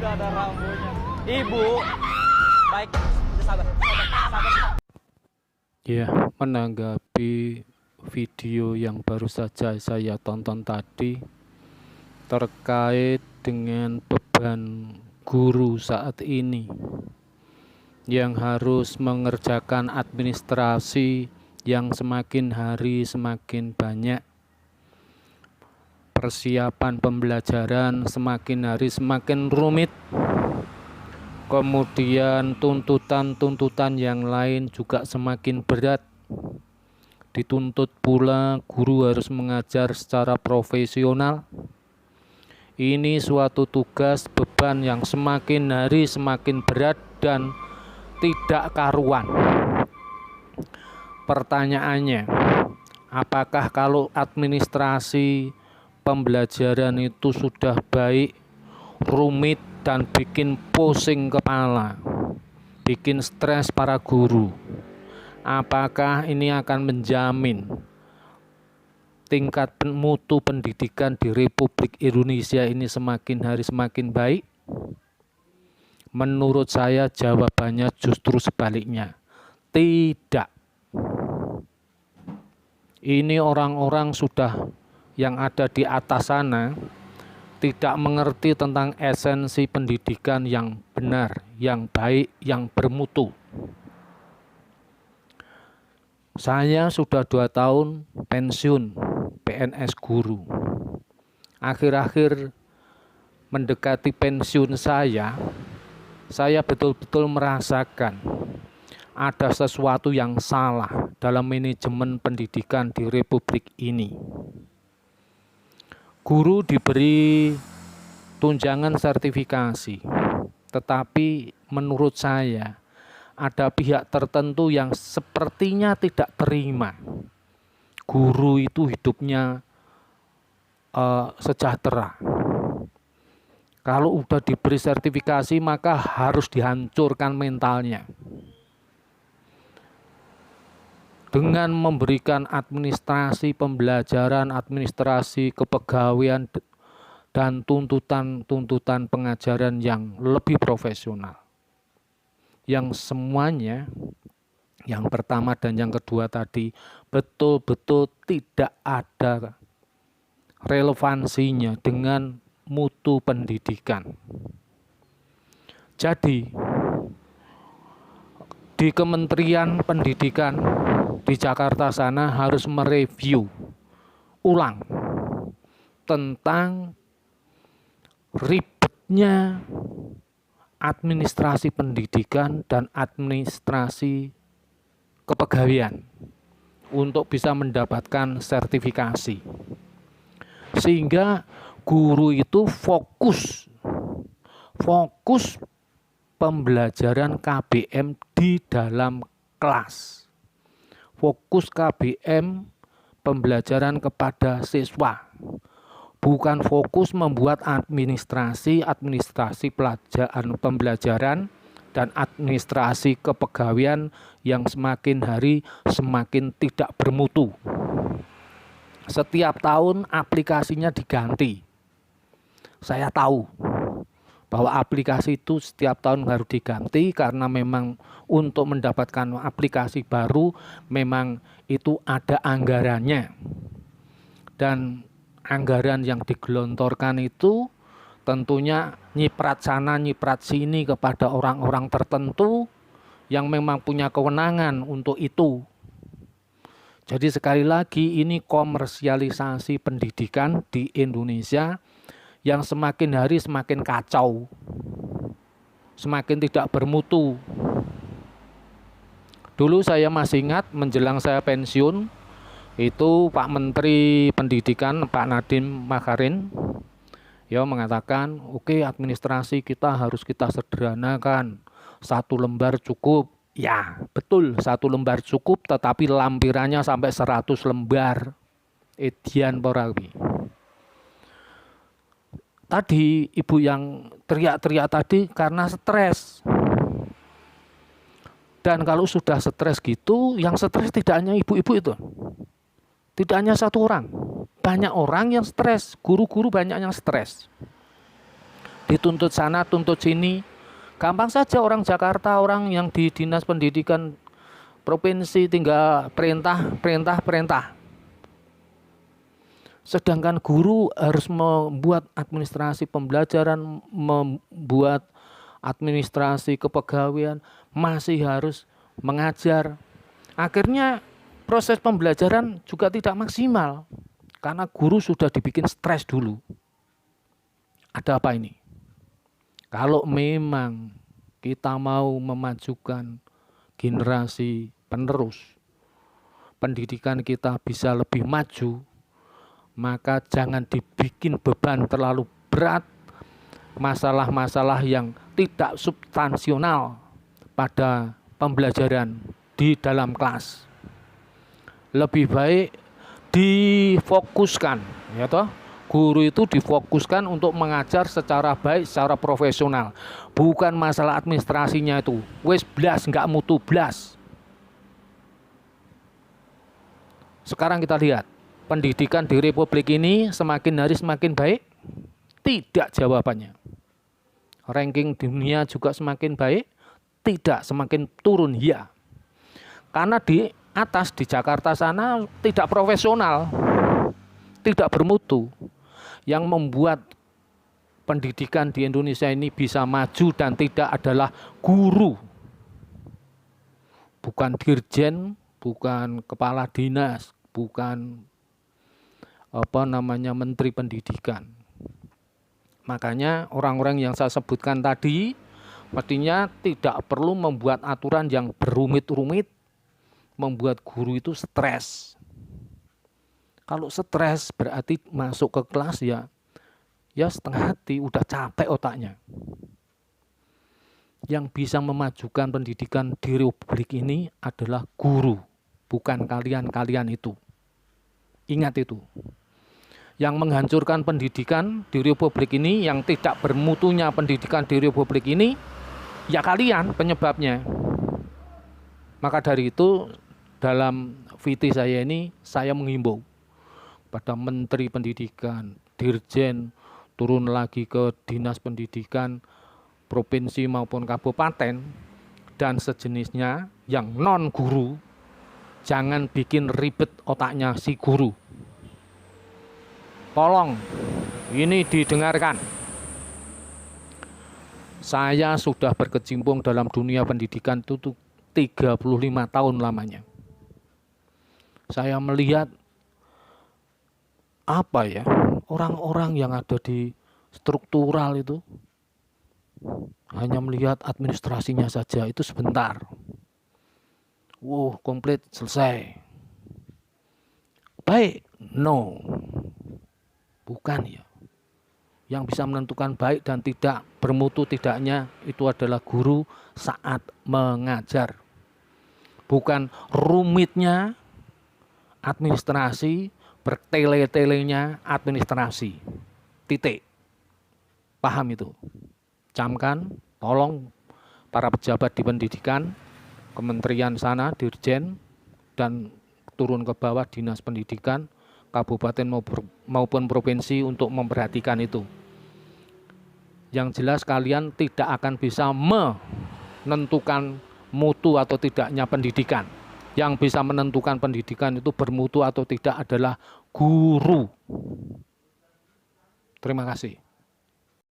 Udah ada rambunya. Ibu, baik, sabar, sabar. Ya, menanggapi video yang baru saja saya tonton tadi terkait dengan beban guru saat ini yang harus mengerjakan administrasi yang semakin hari semakin banyak, persiapan pembelajaran semakin hari semakin rumit, kemudian tuntutan-tuntutan yang lain juga semakin berat. Dituntut pula guru harus mengajar secara profesional. Ini suatu tugas beban yang semakin hari semakin berat dan tidak karuan. Pertanyaannya, apakah kalau administrasi pembelajaran itu sudah baik, rumit, dan bikin pusing kepala, bikin stres para guru, apakah ini akan menjamin tingkat mutu pendidikan di Republik Indonesia ini semakin hari semakin baik? Menurut saya jawabannya justru sebaliknya, tidak. Ini orang-orang sudah yang ada di atas sana tidak mengerti tentang esensi pendidikan yang benar, yang baik, yang bermutu. Saya sudah 2 tahun pensiun PNS guru. Akhir-akhir mendekati pensiun saya betul-betul merasakan ada sesuatu yang salah dalam manajemen pendidikan di Republik ini. Guru diberi tunjangan sertifikasi, tetapi menurut saya ada pihak tertentu yang sepertinya tidak terima guru itu hidupnya sejahtera. Kalau udah diberi sertifikasi maka harus dihancurkan mentalnya. Dengan memberikan administrasi pembelajaran, administrasi kepegawaian, dan tuntutan-tuntutan pengajaran yang lebih profesional. Yang semuanya, yang pertama dan yang kedua tadi, betul-betul tidak ada relevansinya dengan mutu pendidikan. Jadi, di Kementerian Pendidikan di Jakarta sana harus mereview ulang tentang ribetnya administrasi pendidikan dan administrasi kepegawaian untuk bisa mendapatkan sertifikasi, sehingga guru itu fokus pembelajaran KBM di dalam kelas. Fokus KBM pembelajaran kepada siswa, bukan fokus membuat administrasi pembelajaran dan administrasi kepegawaian yang semakin hari semakin tidak bermutu. Setiap tahun aplikasinya diganti. Saya tahu bahwa aplikasi itu setiap tahun harus diganti karena memang untuk mendapatkan aplikasi baru memang itu ada anggarannya. Dan anggaran yang digelontorkan itu tentunya nyiprat sana nyiprat sini kepada orang-orang tertentu yang memang punya kewenangan untuk itu. Jadi sekali lagi ini komersialisasi pendidikan di Indonesia yang semakin hari semakin kacau, semakin tidak bermutu. Dulu saya masih ingat menjelang saya pensiun, itu Pak Menteri Pendidikan Pak Nadiem Makarim ya mengatakan, oke, administrasi kita harus kita sederhanakan, 1 lembar cukup. Ya betul, 1 lembar cukup, tetapi lampirannya sampai 100 lembar. Edian Porawi. Tadi ibu yang teriak-teriak tadi karena stres. Dan kalau sudah stres gitu, yang stres tidak hanya ibu-ibu itu. Tidak hanya 1 orang. Banyak orang yang stres, guru-guru banyak yang stres. dituntut sana, tuntut sini. Gampang saja orang Jakarta, orang yang di Dinas Pendidikan Provinsi tinggal perintah, perintah, perintah. Sedangkan guru harus membuat administrasi pembelajaran, membuat administrasi kepegawaian, masih harus mengajar. Akhirnya proses pembelajaran juga tidak maksimal karena guru sudah dibikin stres dulu. Ada apa ini? Kalau memang kita mau memajukan generasi penerus, pendidikan kita bisa lebih maju, maka jangan dibikin beban terlalu berat, masalah-masalah yang tidak substansional pada pembelajaran di dalam kelas. Lebih baik difokuskan, ya toh? Guru itu difokuskan untuk mengajar secara baik, secara profesional. Bukan masalah administrasinya itu. Wes blas, nggak mutu blas. Sekarang kita lihat, pendidikan di Republik ini semakin hari semakin baik? Tidak jawabannya. Ranking dunia juga semakin baik? Tidak, semakin turun, ya. Karena di atas, di Jakarta sana tidak profesional, tidak bermutu. Yang membuat pendidikan di Indonesia ini bisa maju dan tidak adalah guru. Bukan dirjen, bukan kepala dinas, bukan menteri pendidikan. Makanya orang-orang yang saya sebutkan tadi mestinya tidak perlu membuat aturan yang berumit-rumit, membuat guru itu stres. Kalau stres berarti masuk ke kelas ya setengah hati, udah capek otaknya. Yang bisa memajukan pendidikan di Republik ini adalah guru, bukan kalian-kalian itu. Ingat itu. Yang menghancurkan pendidikan di Republik ini, yang tidak bermutunya pendidikan di Republik ini, ya kalian penyebabnya. Maka dari itu, dalam VT saya ini, saya menghimbau pada Menteri Pendidikan, Dirjen, turun lagi ke Dinas Pendidikan, Provinsi maupun Kabupaten, dan sejenisnya yang non-guru, jangan bikin ribet otaknya si guru. Tolong, ini didengarkan. Saya sudah berkecimpung dalam dunia pendidikan itu 35 tahun lamanya. Saya melihat orang-orang yang ada di struktural itu hanya melihat administrasinya saja, itu sebentar. Komplit, selesai. Baik? No. Bukan ya. Yang bisa menentukan baik dan tidak bermutu tidaknya itu adalah guru saat mengajar. Bukan rumitnya administrasi, bertele-telenya administrasi. Titik. Paham itu? Camkan, tolong para pejabat di pendidikan, kementerian sana, dirjen, dan turun ke bawah dinas pendidikan, kabupaten maupun provinsi untuk memperhatikan itu. Yang jelas kalian tidak akan bisa menentukan mutu atau tidaknya pendidikan. Yang bisa menentukan pendidikan itu bermutu atau tidak adalah guru. Terima kasih.